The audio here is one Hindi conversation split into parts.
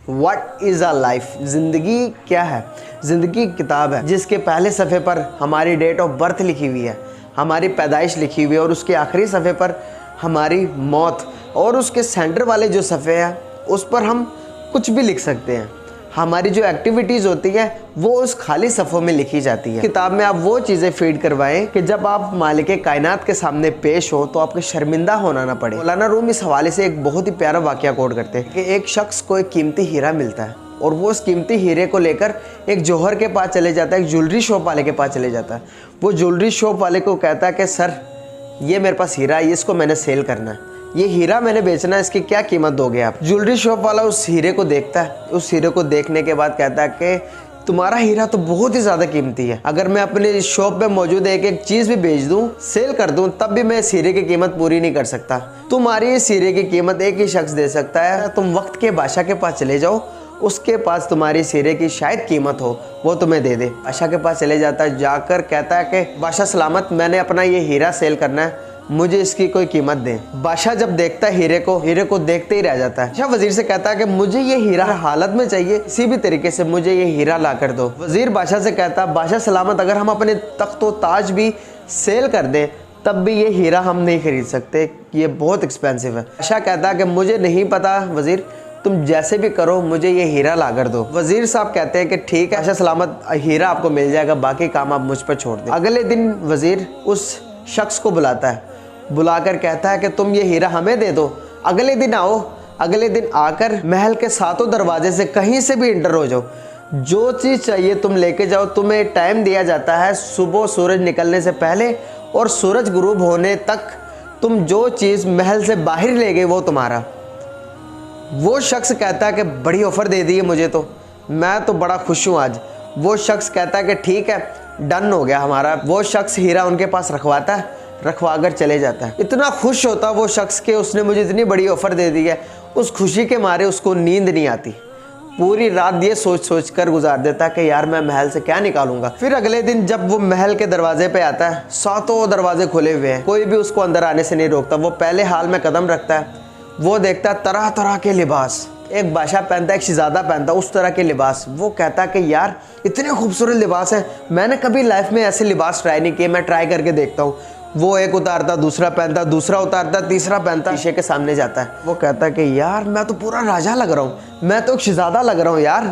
What is a life? ज़िंदगी क्या है? ज़िंदगी एक किताब है जिसके पहले सफ़े पर हमारी डेट ऑफ बर्थ लिखी हुई है, हमारी पैदाइश लिखी हुई है, और उसके आखिरी सफ़े पर हमारी मौत, और उसके सेंटर वाले जो सफ़े हैं उस पर हम कुछ भी लिख सकते हैं। हमारी जो एक्टिविटीज़ होती है वो उस खाली सफ़ों में लिखी जाती है। किताब में आप वो चीज़ें फीड करवाएं कि जब आप मालिक कायनात के सामने पेश हो तो आपको शर्मिंदा होना ना पड़े। मौलाना रूम इस हवाले से एक बहुत ही प्यारा वाक़या कोट करते हैं कि एक शख्स को एक कीमती हीरा मिलता है और वो उस कीमती हीरे को लेकर एक जौहर के पास चले जाता है, एक ज्वेलरी शॉप वाले के पास चले जाता है। वो ज्वेलरी शॉप वाले को कहता है कि सर, ये मेरे पास हीरा है, इसको मैंने सेल करना है, ये हीरा मैंने बेचना है, इसकी क्या कीमत दोगे आप? ज्वेलरी शॉप वाला उस हीरे को देखता है, उस हीरे को देखने के बाद कहता है कि तुम्हारा हीरा तो बहुत ही ज़्यादा कीमती है, अगर मैं अपने शॉप पे मौजूद एक एक चीज़ भी बेच दूं, सेल कर दूं, तब भी मैं इस हीरे की कीमत पूरी नहीं कर सकता। तुम्हारी इस हीरे की कीमत एक ही शख्स दे सकता है। तुम वक्त के बादशाह के पास चले जाओ, उसके पास तुम्हारी इस हीरे की शायद कीमत हो, वो तुम्हें दे दे। बादशाह के पास चले जाता है, जाकर कहता है कि बादशाह सलामत, मैंने अपना ये हीरा सेल करना है, मुझे इसकी कोई कीमत दे। बादशाह जब देखता है हीरे को देखते ही रह जाता है। बादशाह वजीर से कहता है कि मुझे ये हीरा हालत में चाहिए, किसी भी तरीके से मुझे ये हीरा ला कर दो। वजीर बादशाह से कहता है, बादशाह सलामत, अगर हम अपने तख्त व ताज भी सेल कर दें तब भी ये हीरा हम नहीं खरीद सकते, ये बहुत एक्सपेंसिव है। बादशाह कहता है कि मुझे नहीं पता वजीर, तुम जैसे भी करो मुझे ये हीरा ला कर दो। वजीर साहब कहते हैं कि ठीक है बादशाह सलामत, हीरा आपको मिल जाएगा, बाकी काम आप मुझ पर छोड़ दें। अगले दिन वजीर उस शख्स को बुलाता है, बुलाकर कहता है कि तुम ये हीरा हमें दे दो, अगले दिन आओ। अगले दिन आकर महल के सातों दरवाजे से कहीं से भी इंटर हो जाओ, जो चीज़ चाहिए तुम लेके जाओ। तुम्हें टाइम दिया जाता है सुबह सूरज निकलने से पहले और सूरज गुरूब होने तक, तुम जो चीज़ महल से बाहर ले गए वो तुम्हारा। वो शख्स कहता है कि बड़ी ऑफ़र दे दी है मुझे, तो मैं तो बड़ा खुश हूँ आज। वो शख्स कहता है कि ठीक है, डन हो गया हमारा। वो शख्स हीरा उनके पास रखवाता है, रखवा कर चले जाता है। इतना खुश होता वो शख्स के उसने मुझे इतनी बड़ी ऑफ़र दे दी है, उस खुशी के मारे उसको नींद नहीं आती। पूरी रात ये सोच कर गुजार देता कि यार मैं महल से क्या निकालूंगा। फिर अगले दिन जब वो महल के दरवाजे पे आता है, सातों दरवाजे खुले हुए हैं, कोई भी उसको अंदर आने से नहीं रोकता। वो पहले हाल में कदम रखता है, वो देखता है तरह तरह के लिबास, एक बादशाह पहनता है, एक शहजादा पहनता है, उस तरह के लिबास। वो कहता है कि यार इतने खूबसूरत लिबास हैं, मैंने कभी लाइफ में ऐसे लिबास ट्राई नहीं किए, मैं ट्राई करके देखता हूँ। वो एक उतारता, दूसरा पहनता, दूसरा उतारता, तीसरा पहनता, शीशे के सामने जाता है। वो कहता है कि यार मैं तो पूरा राजा लग रहा हूँ, मैं तो एक शहजादा लग रहा हूँ यार,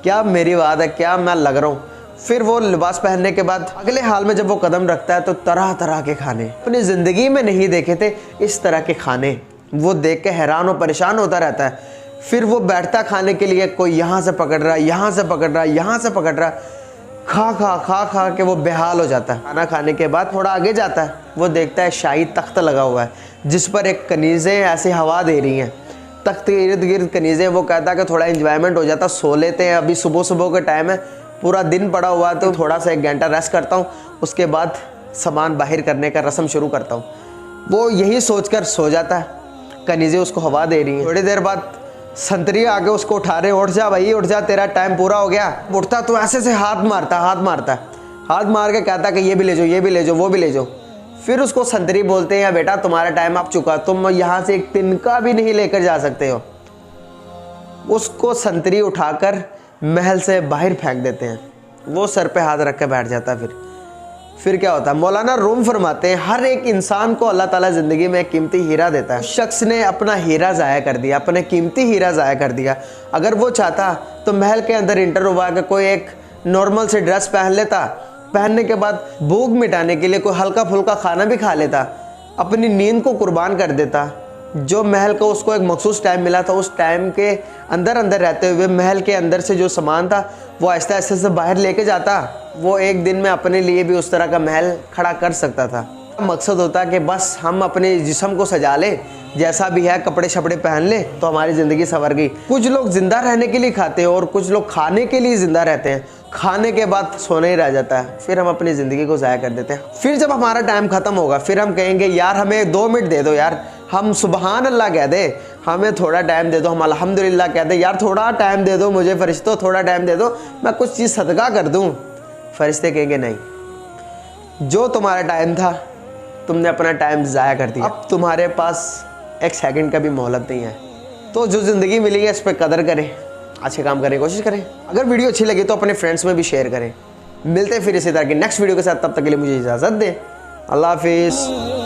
क्या मेरी बात है, क्या मैं लग रहा हूँ। फिर वो लिबास पहनने के बाद अगले हाल में जब वो कदम रखता है तो तरह तरह के खाने, अपनी ज़िंदगी में नहीं देखे थे इस तरह के खाने, वो देख के हैरान और परेशान होता रहता है। फिर वो बैठता खाने के लिए, कोई यहाँ से पकड़ रहा है, यहाँ से पकड़ रहा है, यहाँ से पकड़ रहा है, खा के वो बेहाल हो जाता है। खाना खाने के बाद थोड़ा आगे जाता है, वो देखता है शाही तख्त लगा हुआ है जिस पर एक कनीज़ें ऐसे हवा दे रही हैं, तख्त के इर्द गिर्द कनीज़ें। वो कहता है कि थोड़ा इंजॉयमेंट हो जाता, सो लेते हैं, अभी सुबह सुबह का टाइम है, पूरा दिन पड़ा हुआ है, तो थोड़ा सा 1 घंटा रेस्ट करता हूँ, उसके बाद सामान बाहर करने का रस्म शुरू करता हूँ। वो यही सोचकर सो जाता है, कनीज़ें उसको हवा दे रही हैं। थोड़ी देर बाद संतरी आके उसको उठा रहे, उठ जा भाई उठ जा, तेरा टाइम पूरा हो गया। उठता तो ऐसे से हाथ मारता हाथ मार के कहता कि ये भी ले जाओ, ये भी ले जाओ, वो भी ले जाओ। फिर उसको संतरी बोलते हैं, बेटा तुम्हारा टाइम अब चुका, तुम यहाँ से एक तिनका भी नहीं लेकर जा सकते हो। उसको संतरी उठाकर महल से बाहर फेंक देते हैं। वो सर पे हाथ रख के बैठ जाता है। फिर क्या होता है? मौलाना रूम फरमाते हैं, हर एक इंसान को अल्लाह ताला ज़िंदगी में एक कीमती हीरा देता है। शख्स ने अपना हीरा ज़ाया कर दिया, अपने कीमती हीरा ज़ाया कर दिया। अगर वो चाहता तो महल के अंदर इंटर हुआ कि कोई एक नॉर्मल से ड्रेस पहन लेता, पहनने के बाद भूख मिटाने के लिए कोई हल्का फुल्का खाना भी खा लेता, अपनी नींद को कुर्बान कर देता। जो महल को उसको एक मखसूस टाइम मिला था, उस टाइम के अंदर रहते हुए महल के अंदर से जो सामान था वो आहिस्ता आहिस्ता से बाहर लेके जाता। वो एक दिन में अपने लिए भी उस तरह का महल खड़ा कर सकता था। मकसद होता कि बस हम अपने जिस्म को सजा ले, जैसा भी है कपड़े शपड़े पहन ले तो हमारी ज़िंदगी संवर गई। कुछ लोग ज़िंदा रहने के लिए खाते हैं और कुछ लोग खाने के लिए ज़िंदा रहते हैं, खाने के बाद सोने ही रह जाता है, फिर हम अपनी ज़िंदगी को ज़ाया कर देते हैं। फिर जब हमारा टाइम ख़त्म होगा फिर हम कहेंगे यार हमें 2 मिनट दे दो यार, हम सुबहान अल्लाह कह दे, हमें थोड़ा टाइम दे दो, हम अल्हम्दुलिल्लाह कह दे, यार थोड़ा टाइम दे दो मुझे फरिश्तों, थोड़ा टाइम दे दो, मैं कुछ चीज़ सदका कर दूँ। फरिश्ते कहेंगे नहीं, जो तुम्हारा टाइम था तुमने अपना टाइम ज़ाया कर दिया, अब तुम्हारे पास 1 सेकंड का भी मोहलत नहीं है। तो जो ज़िंदगी मिली है इस पर कदर करें, अच्छे काम करने की कोशिश करें। अगर वीडियो अच्छी लगे तो अपने फ्रेंड्स में भी शेयर करें। मिलते हैं फिर इसी तरह की नेक्स्ट वीडियो के साथ, तब तक के लिए मुझे इजाज़त दें। अल्लाह हाफिज़।